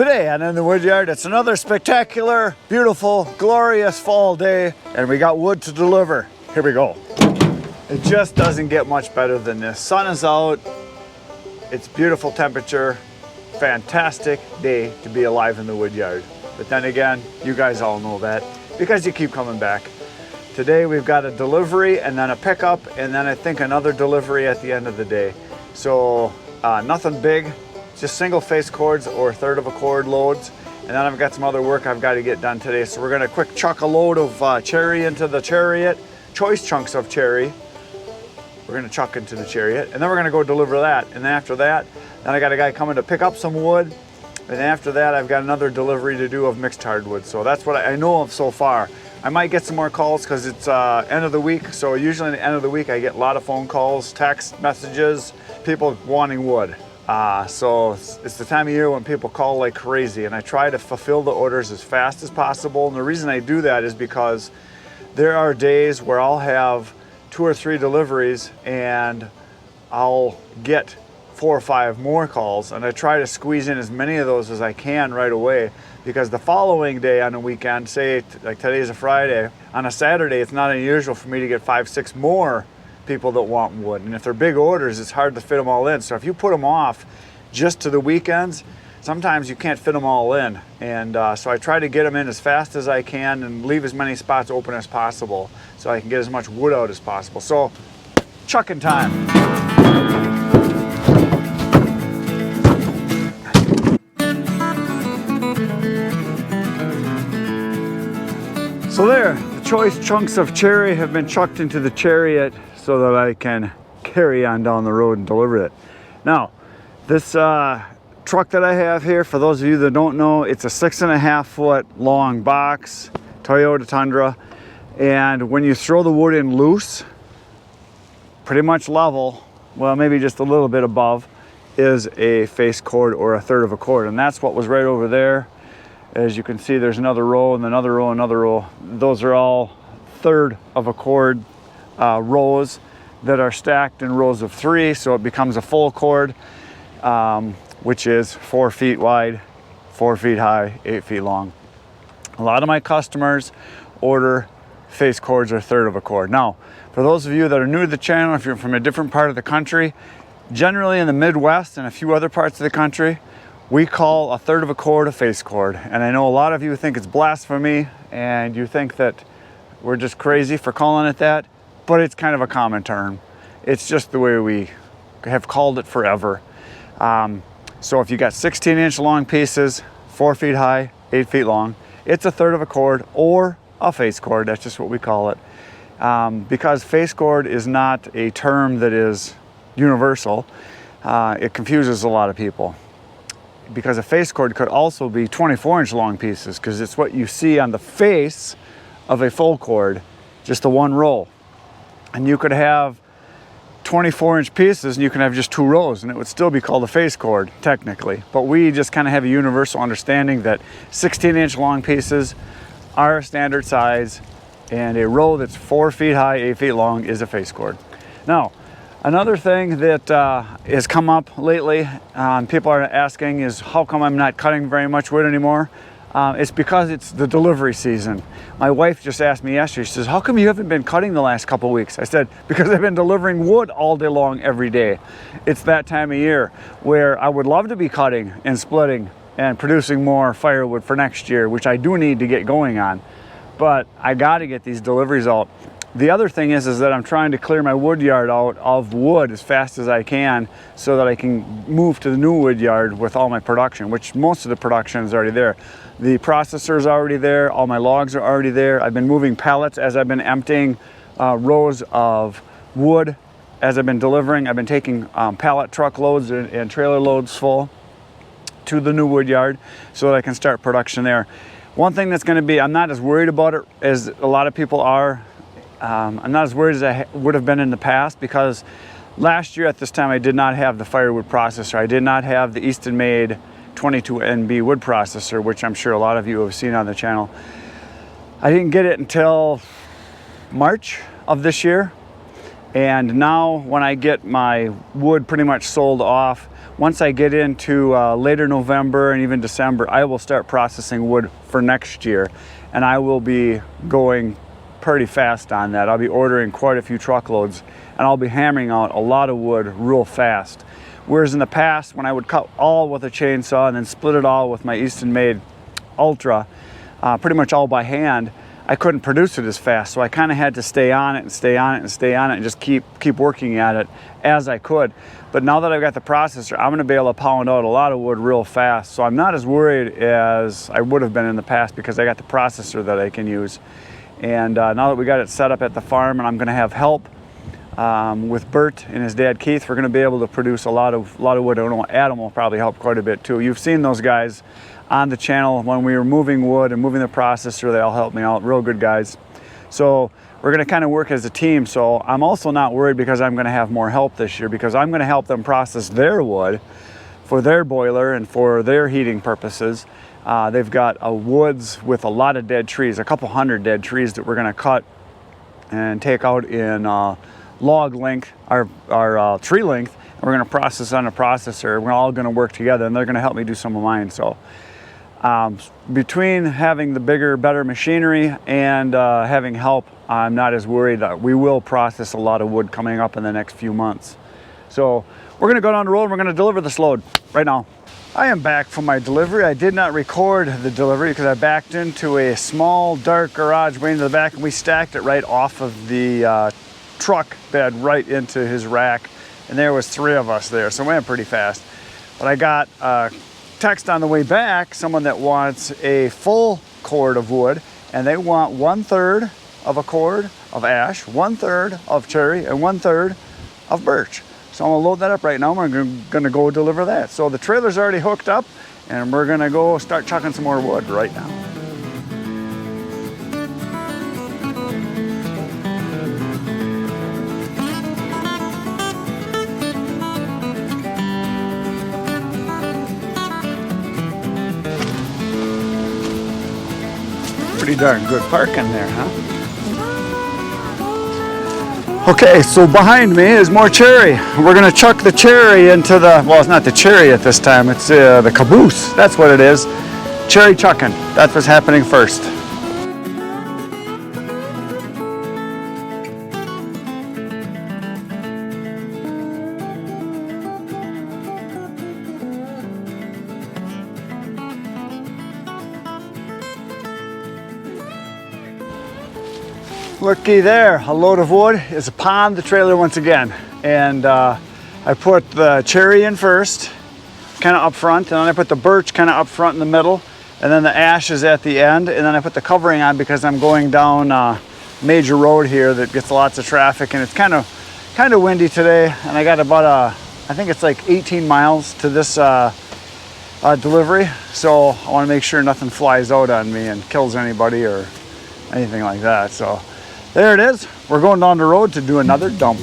Today on In the Woodyard, it's another spectacular, beautiful, glorious fall day, and we got wood to deliver. Here we go. It just doesn't get much better than this. Sun is out, it's beautiful temperature, fantastic day to be alive in the woodyard. But then again, you guys all know that because you keep coming back. Today we've got a delivery and then a pickup and then I think another delivery at the end of the day. So nothing big. Just single face cords or third of a cord loads. And then I've got some other work I've got to get done today. So we're gonna quick chuck a load of cherry into the chariot, choice chunks of cherry. We're gonna chuck into the chariot and then we're gonna go deliver that. And then after that, then I got a guy coming to pick up some wood. And after that, I've got another delivery to do of mixed hardwood. So that's what I know of so far. I might get some more calls because it's end of the week. So usually at the end of the week, I get a lot of phone calls, text messages, people wanting wood. So it's the time of year when people call like crazy, and I try to fulfill the orders as fast as possible. And the reason I do that is because there are days where I'll have 2 or 3 deliveries and I'll get 4 or 5 more calls, and I try to squeeze in as many of those as I can right away, because the following day on a weekend, say like today's a Friday, on a Saturday it's not unusual for me to get 5, 6 more people that want wood, and if they're big orders, it's hard to fit them all in. So if you put them off just to the weekends, sometimes you can't fit them all in, and so I try to get them in as fast as I can and leave as many spots open as possible so I can get as much wood out as possible. So chucking time. So there, the choice chunks of cherry have been chucked into the chariot so that I can carry on down the road and deliver it. Now, this truck that I have here, for those of you that don't know, it's a 6.5 foot long box, Toyota Tundra. And when you throw the wood in loose, pretty much level, well, maybe just a little bit above, is a face cord or a third of a cord. And that's what was right over there. As you can see, there's another row and another row, another row. Those are all third of a cord rows that are stacked in rows of 3, so it becomes a full cord, which is 4 feet wide, 4 feet high, 8 feet long. A lot of my customers order face cords or third of a cord. Now, for those of you that are new to the channel, if you're from a different part of the country, generally in the Midwest and a few other parts of the country, we call a third of a cord a face cord. And I know a lot of you think it's blasphemy and you think that we're just crazy for calling it that, but it's kind of a common term. It's just the way we have called it forever. So if you got 16-inch long pieces, 4 feet high, 8 feet long, it's a third of a cord or a face cord. That's just what we call it. Because face cord is not a term that is universal, it confuses a lot of people. Because a face cord could also be 24-inch long pieces, because it's what you see on the face of a full cord, just the one row. And you could have 24-inch pieces and you can have just 2 rows and it would still be called a face cord technically. But we just kind of have a universal understanding that 16-inch long pieces are a standard size, and a row that's 4 feet high, 8 feet long is a face cord. Now, another thing that has come up lately, people are asking, is how come I'm not cutting very much wood anymore? It's because it's the delivery season. My wife just asked me yesterday, she says, how come you haven't been cutting the last couple of weeks? I said, because I've been delivering wood all day long, every day. It's that time of year where I would love to be cutting and splitting and producing more firewood for next year, which I do need to get going on. But I got to get these deliveries out. The other thing is that I'm trying to clear my wood yard out of wood as fast as I can so that I can move to the new wood yard with all my production, which most of the production is already there. The processor is already there, all my logs are already there. I've been moving pallets as I've been emptying rows of wood as I've been delivering. I've been taking pallet truck loads and trailer loads full to the new wood yard so that I can start production there. One thing that's going to be, I'm not as worried about it as a lot of people are. I'm not as worried as I would have been in the past, because last year at this time I did not have the Firewood processor. I did not have the Easton made 22NB wood processor, which I'm sure a lot of you have seen on the channel. I didn't get it until March of this year, and now when I get my wood pretty much sold off, once I get into later November and even December, I will start processing wood for next year, and I will be going pretty fast on that. I'll be ordering quite a few truckloads, and I'll be hammering out a lot of wood real fast. Whereas in the past, when I would cut all with a chainsaw and then split it all with my Easton made Ultra, pretty much all by hand, I couldn't produce it as fast. So I kind of had to stay on it and stay on it and stay on it and just keep working at it as I could. But now that I've got the processor, I'm gonna be able to pound out a lot of wood real fast. So I'm not as worried as I would have been in the past because I got the processor that I can use. And now that we got it set up at the farm and I'm gonna have help with Bert and his dad Keith, we're gonna be able to produce a lot of wood. I know Adam will probably help quite a bit too. You've seen those guys on the channel when we were moving wood and moving the processor. They all helped me out, real good guys. So we're gonna kind of work as a team. So I'm also not worried because I'm gonna have more help this year, because I'm gonna help them process their wood for their boiler and for their heating purposes. They've got woods with a lot of dead trees, a couple hundred dead trees that we're gonna cut and take out in log length, our tree length, and we're gonna process on a processor. We're all gonna work together, and they're gonna help me do some of mine. So between having the bigger, better machinery and having help, I'm not as worried. We will process a lot of wood coming up in the next few months. So we're gonna go down the road and we're gonna deliver this load right now. I am back from my delivery. I did not record the delivery because I backed into a small, dark garage way into the back, and we stacked it right off of the truck bed right into his rack. And there was 3 of us there, so we went pretty fast. But I got text on the way back, someone that wants a full cord of wood, and they want 1/3 of a cord of ash, 1/3 of cherry, and 1/3 of birch. So I'm gonna load that up right now. We're gonna go deliver that. So the trailer's already hooked up, and we're gonna go start chucking some more wood right now. Pretty darn good parking there, huh? Okay, so behind me is more cherry. We're gonna chuck the cherry into the, well, it's not the cherry at this time, it's the caboose. That's what it is. Cherry chucking. That's what's happening first. Looky there, a load of wood is upon the trailer once again. And I put the cherry in first, kind of up front, and then I put the birch kind of up front in the middle, and then the ash is at the end, and then I put the covering on because I'm going down a major road here that gets lots of traffic, and it's kind of windy today, and I got about I think it's like 18 miles to this delivery, so I want to make sure nothing flies out on me and kills anybody or anything like that. So there it is. We're going down the road to do another dump.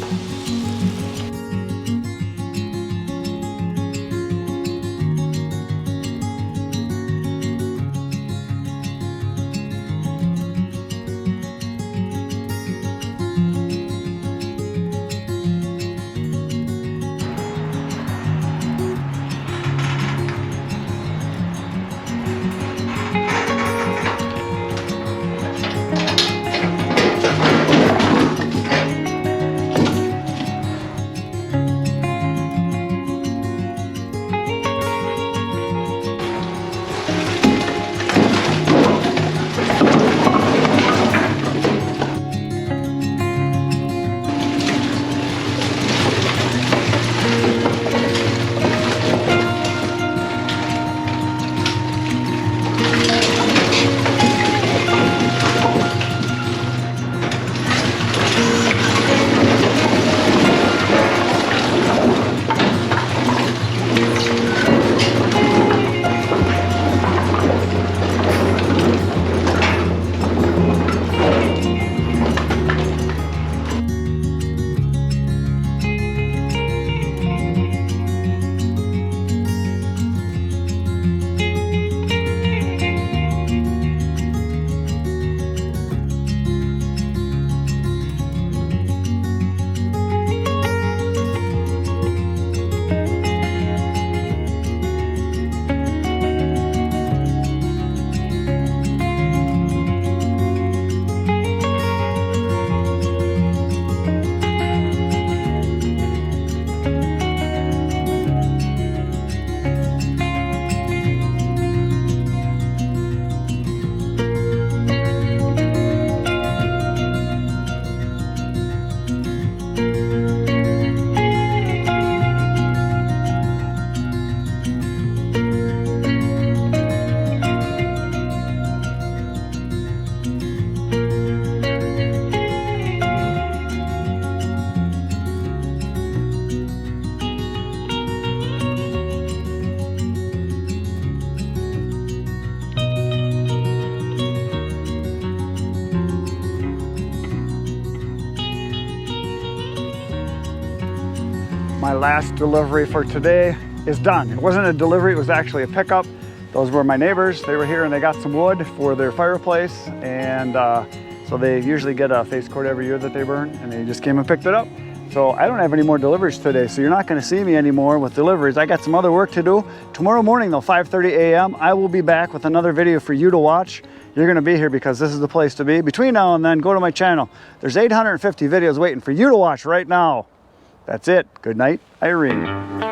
last delivery for today is done. It wasn't a delivery, it was actually a pickup. Those were my neighbors. They were here and they got some wood for their fireplace, and so they usually get a face cord every year that they burn, and they just came and picked it up. So I don't have any more deliveries today, so you're not going to see me anymore with deliveries. I got some other work to do. Tomorrow morning though, 5:30 a.m., I will be back with another video for you to watch. You're going to be here because this is the place to be. Between now and then, go to my channel. There's 850 videos waiting for you to watch right now. That's it. Good night, Irene.